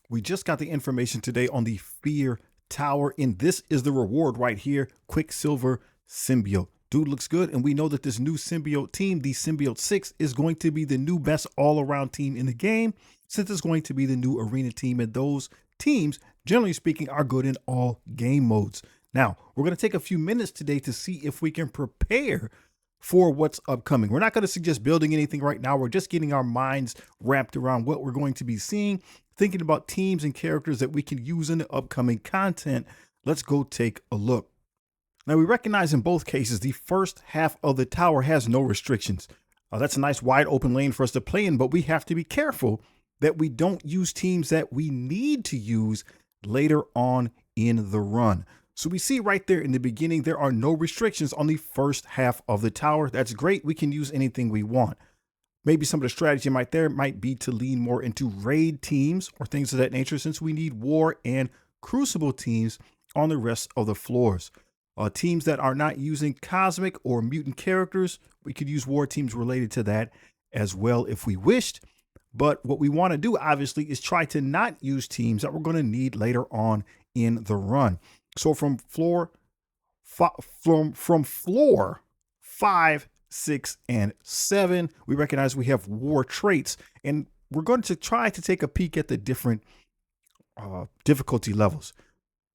We just got the information today on the Fear Tower, and this is the reward right here, Quicksilver Symbiote. Dude looks good, and we know that this new symbiote team, the Symbiote Six, is going to be the new best all-around team in the game, since it's going to be the new arena team, and those teams, generally speaking, are good in all game modes. Now, we're going to take a few minutes today to see if we can prepare for what's upcoming. We're not going to suggest building anything right now. We're just getting our minds wrapped around what we're going to be seeing, thinking about teams and characters that we can use in the upcoming content. Let's go take a look. Now, we recognize in both cases, the first half of the tower has no restrictions. That's a nice wide open lane for us to play in, but we have to be careful that we don't use teams that we need to use later on in the run. So we see right there in the beginning, there are no restrictions on the first half of the tower. That's great. We can use anything we want. Maybe some of the strategy might be to lean more into raid teams or things of that nature, since we need war and crucible teams on the rest of the floors. Teams that are not using cosmic or mutant characters, we could use war teams related to that as well if we wished. But what we want to do, obviously, is try to not use teams that we're going to need later on in the run. So from floor 5, 6, and 7, we recognize we have war traits, and we're going to try to take a peek at the different difficulty levels.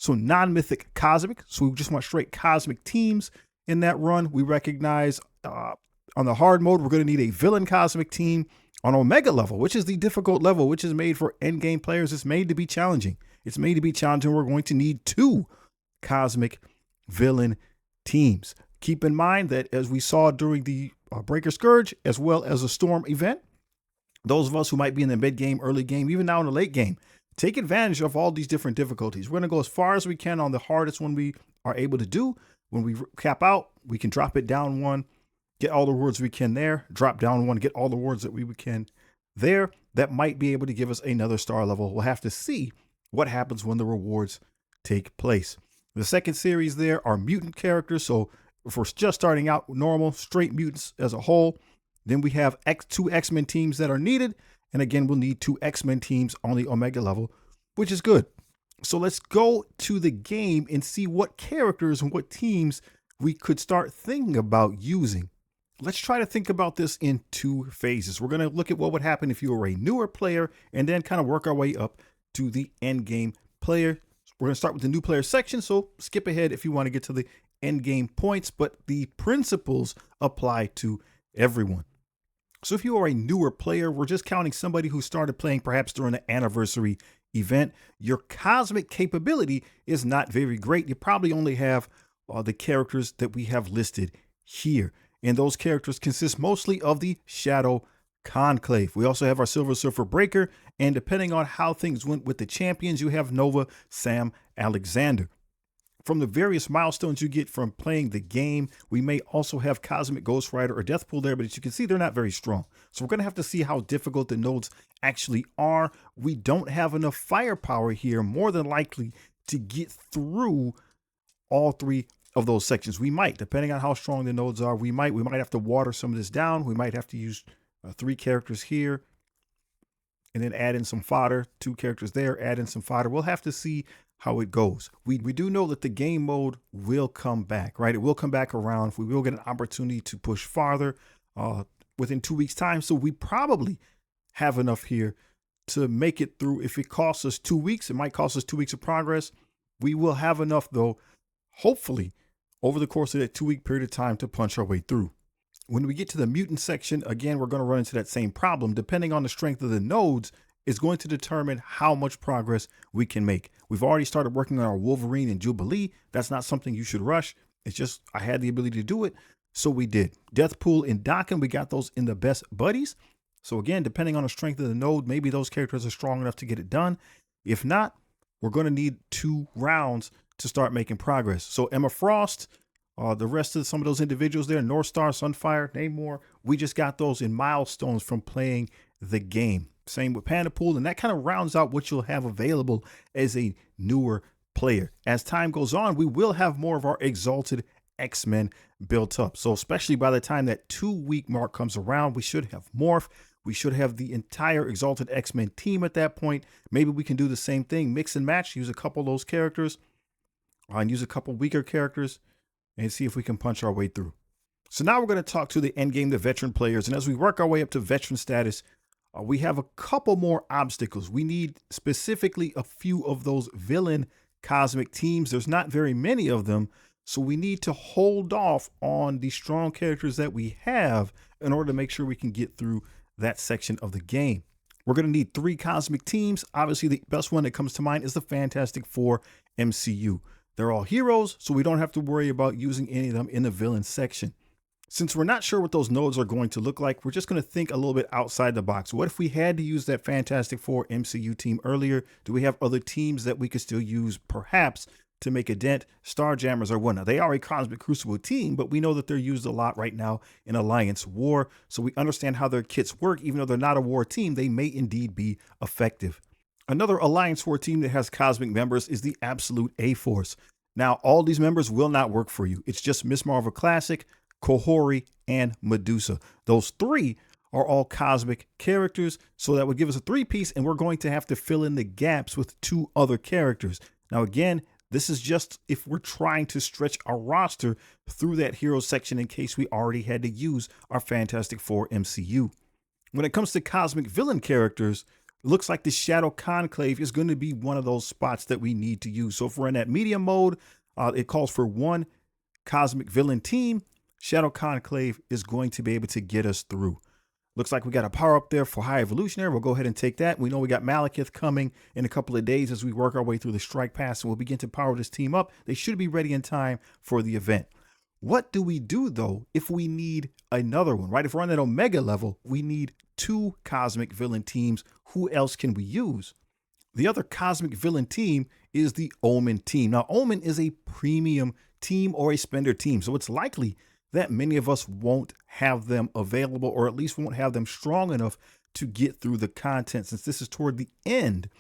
So non-mythic cosmic, so we just want straight cosmic teams in that run. We recognize on the hard mode, we're going to need a villain cosmic team. On Omega level, which is the difficult level, which is made for endgame players, it's made to be challenging. It's made to be challenging. We're going to need 2 cosmic villain teams. Keep in mind that as we saw during the Breaker Scourge, as well as a Storm event, those of us who might be in the mid game, early game, even now in the late game, take advantage of all these different difficulties. We're going to go as far as we can on the hardest one we are able to do. When we cap out, we can drop it down 1. Get all the rewards we can there, drop down 1, get all the rewards that we can there. That might be able to give us another star level. We'll have to see what happens when the rewards take place. The second series there are mutant characters. So if we're just starting out normal, straight mutants as a whole, then we have 2 X-Men teams that are needed. And again, we'll need 2 X-Men teams on the Omega level, which is good. So let's go to the game and see what characters and what teams we could start thinking about using. Let's try to think about this in 2 phases. We're going to look at what would happen if you were a newer player and then kind of work our way up to the end game player. We're going to start with the new player section, so skip ahead if you want to get to the end game points, but the principles apply to everyone. So if you are a newer player, we're just counting somebody who started playing perhaps during the anniversary event. Your cosmic capability is not very great. You probably only have the characters that we have listed here. And those characters consist mostly of the Shadow Conclave. We also have our Silver Surfer Breaker, and depending on how things went with the champions, you have Nova Sam Alexander. From the various milestones you get from playing the game, we may also have Cosmic Ghost Rider or Deathpool there, but as you can see, they're not very strong. So we're going to have to see how difficult the nodes actually are. We don't have enough firepower here, more than likely, to get through all 3 of those sections. We might, depending on how strong the nodes are, we might have to water some of this down. We might have to use 3 characters here and then add in some fodder, 2 characters there, add in some fodder. We'll have to see how it goes. We do know that the game mode will come back, right? It will come back around. We will get an opportunity to push farther within 2 weeks time. So we probably have enough here to make it through. If it costs us 2 weeks, it might cost us 2 weeks of progress. We will have enough though, hopefully, over the course of that 2-week period of time to punch our way through. When we get to the mutant section, again, we're going to run into that same problem. Depending on the strength of the nodes is going to determine how much progress we can make. We've already started working on our Wolverine and Jubilee. That's not something you should rush. It's just I had the ability to do it, so we did. Deathpool and Dakin, we got those in the best buddies. So again, depending on the strength of the node, maybe those characters are strong enough to get it done. If not, we're going to need 2 rounds to start making progress. So Emma Frost, the rest of some of those individuals there, North Star, Sunfire, Namor, we just got those in milestones from playing the game. Same with Pandapool, and that kind of rounds out what you'll have available as a newer player. As time goes on, we will have more of our exalted X-Men built up. So especially by the time that 2-week mark comes around, we should have Morph. We should have the entire Exalted X-Men team at that point. Maybe we can do the same thing, mix and match, use a couple of those characters, and use a couple weaker characters, and see if we can punch our way through. So now we're going to talk to the end game, the veteran players. And as we work our way up to veteran status, we have a couple more obstacles. We need specifically a few of those villain cosmic teams. There's not very many of them. So we need to hold off on the strong characters that we have in order to make sure we can get through that section of the game. We're going to need 3 cosmic teams. Obviously, the best one that comes to mind is the Fantastic Four MCU. They're all heroes, so we don't have to worry about using any of them in the villain section. Since we're not sure what those nodes are going to look like, we're just going to think a little bit outside the box. What if we had to use that Fantastic Four MCU team earlier? Do we have other teams that we could still use perhaps to make a dent? Starjammers are one. Now, they are a Cosmic Crucible team, but we know that they're used a lot right now in Alliance War. So we understand how their kits work. Even though they're not a war team, they may indeed be effective. Another Alliance War team that has cosmic members is the Absolute A-Force. Now, all these members will not work for you. It's just Miss Marvel Classic, Kohori, and Medusa. Those 3 are all cosmic characters, so that would give us a 3-piece, and we're going to have to fill in the gaps with 2 other characters. Now, again, this is just if we're trying to stretch our roster through that hero section in case we already had to use our Fantastic Four MCU. When it comes to cosmic villain characters, it looks like the Shadow Conclave is going to be one of those spots that we need to use. So if we're in that medium mode, it calls for 1 cosmic villain team. Shadow Conclave is going to be able to get us through. Looks like we got a power up there for High Evolutionary. We'll go ahead and take that. We know we got Malekith coming in a couple of days as we work our way through the Strike Pass, and we'll begin to power this team up. They should be ready in time for the event. What do we do, though, if we need another one, right? If we're on that Omega level, we need 2 cosmic villain teams. Who else can we use? The other cosmic villain team is the Omen team. Now, Omen is a premium team or a spender team, so it's likely that many of us won't have them available, or at least won't have them strong enough to get through the content, since this is toward the end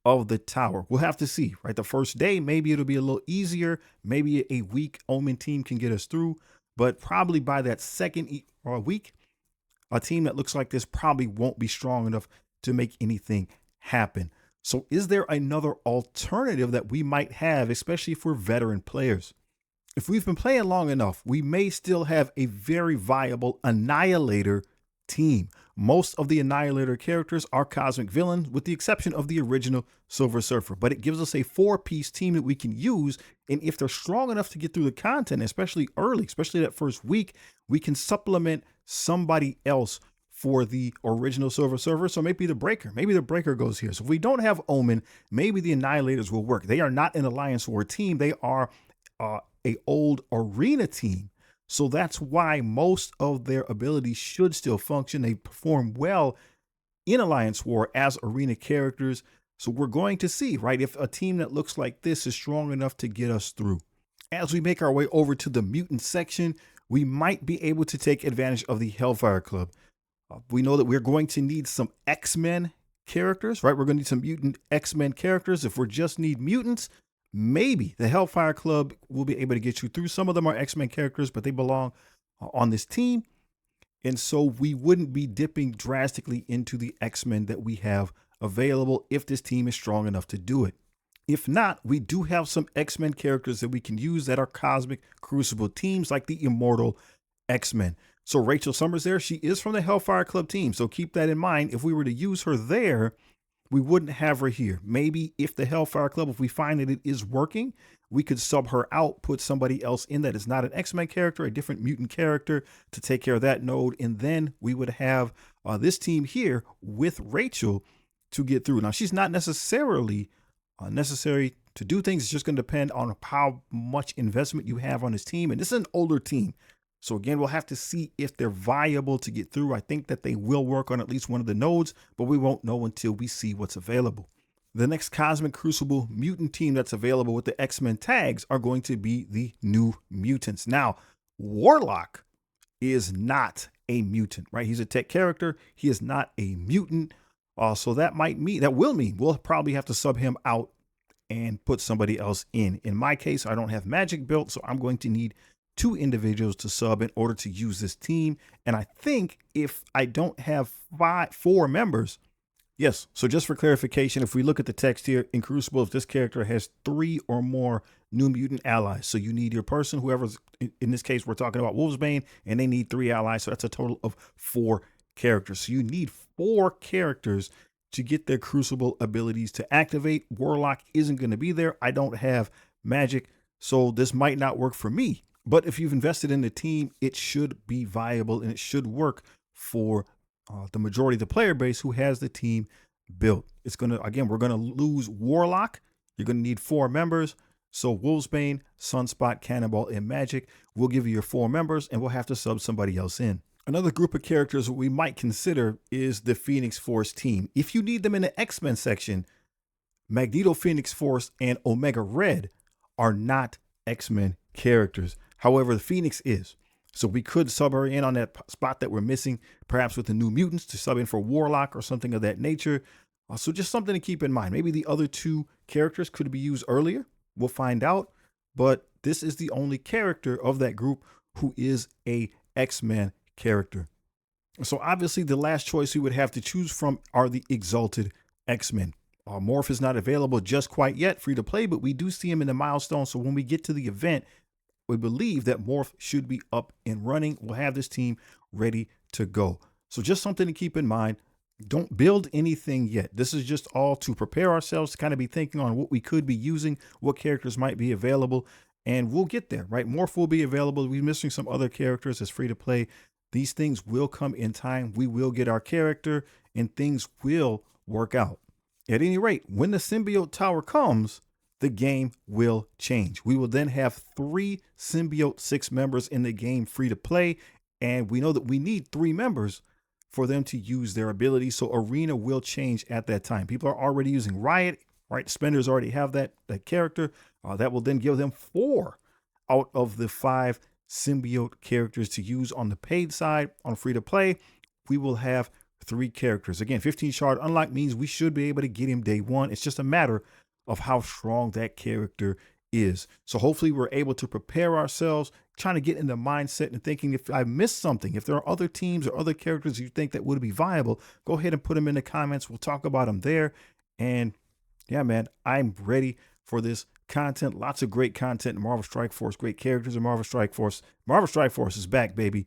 of the tower. We'll have to see, right? The first day, maybe it'll be a little easier. Maybe a weak Omen team can get us through, but probably by that second week, a team that looks like this probably won't be strong enough to make anything happen. So is there another alternative that we might have, especially for veteran players? If we've been playing long enough, we may still have a very viable Annihilator team. Most of the Annihilator characters are cosmic villains, with the exception of the original Silver Surfer. But it gives us a 4-piece team that we can use. And if they're strong enough to get through the content, especially early, especially that first week, we can supplement somebody else for the original Silver Surfer. So maybe the Breaker. Maybe the Breaker goes here. So if we don't have Omen, maybe the Annihilators will work. They are not an Alliance War team. They are a old arena team. So that's why most of their abilities should still function. They perform well in Alliance War as arena characters. So we're going to see, right, if a team that looks like this is strong enough to get us through. As we make our way over to the Mutant section, we might be able to take advantage of the Hellfire Club. We know that we're going to need some X-Men characters, right? We're going to need some Mutant X-Men characters. If we just need mutants, maybe the Hellfire Club will be able to get you through. Some of them are X-Men characters, but they belong on this team. And so we wouldn't be dipping drastically into the X-Men that we have available if this team is strong enough to do it. If not, we do have some X-Men characters that we can use that are Cosmic Crucible teams, like the Immortal X-Men. So Rachel Summers there, she is from the Hellfire Club team. So keep that in mind. If we were to use her there, we wouldn't have her here. Maybe if the Hellfire Club, if we find that it is working, we could sub her out, put somebody else in that is not an X-Men character, a different mutant character to take care of that node. And then we would have this team here with Rachel to get through. Now, she's not necessarily necessary to do things. It's just going to depend on how much investment you have on this team. And this is an older team. So again, we'll have to see if they're viable to get through. I think that they will work on at least one of the nodes, but we won't know until we see what's available. The next Cosmic Crucible mutant team that's available with the X-Men tags are going to be the New Mutants. Now, Warlock is not a mutant, right? He's a tech character. He is not a mutant. So that will mean we'll probably have to sub him out and put somebody else in. In my case, I don't have magic built, so I'm going to need 2 individuals to sub in order to use this team. And I think if I don't have 4 members, yes. So just for clarification, if we look at the text here in Crucible, if this character has 3 or more New Mutant allies, so you need your person, whoever's in this case, we're talking about Wolvesbane, and they need 3 allies. So that's a total of 4 characters. So you need 4 characters to get their Crucible abilities to activate. Warlock isn't going to be there. I don't have magic, so this might not work for me. But if you've invested in the team, it should be viable and it should work for the majority of the player base who has the team built. It's going to, again, we're going to lose Warlock. You're going to need 4 members. So Wolvesbane, Sunspot, Cannonball, and Magic will give you your 4 members, and we'll have to sub somebody else in. Another group of characters we might consider is the Phoenix Force team. If you need them in the X-Men section, Magneto Phoenix Force and Omega Red are not X-Men characters. However, the Phoenix is. So we could sub her in on that spot that we're missing, perhaps with the New Mutants to sub in for Warlock or something of that nature. So just something to keep in mind. Maybe the other 2 characters could be used earlier. We'll find out. But this is the only character of that group who is a X-Men character. So obviously the last choice we would have to choose from are the Exalted X-Men. Morph is not available just quite yet, free to play, but we do see him in the milestone. So when we get to the event, we believe that Morph should be up and running. We'll have this team ready to go. So just something to keep in mind. Don't build anything yet. This is just all to prepare ourselves to kind of be thinking on what we could be using, what characters might be available, and we'll get there, right? Morph will be available. We're missing some other characters as free to play. These things will come in time. We will get our character and things will work out. At any rate, when the Symbiote Tower comes, the game will change. We will then have 3 Symbiote 6 members in the game free to play. And we know that we need 3 members for them to use their ability. So Arena will change at that time. People are already using Riot, right? Spenders already have that character. That will then give them 4 out of the 5 Symbiote characters to use on the paid side. On free to play, we will have 3 characters. Again, 15 shard unlock means we should be able to get him day 1. It's just a matter of how strong that character is. So hopefully we're able to prepare ourselves, trying to get in the mindset and thinking if I missed something, if there are other teams or other characters you think that would be viable, go ahead and put them in the comments. We'll talk about them there. And yeah, man, I'm ready for this content. Lots of great content in Marvel Strike Force, great characters in Marvel Strike Force. Marvel Strike Force is back, baby.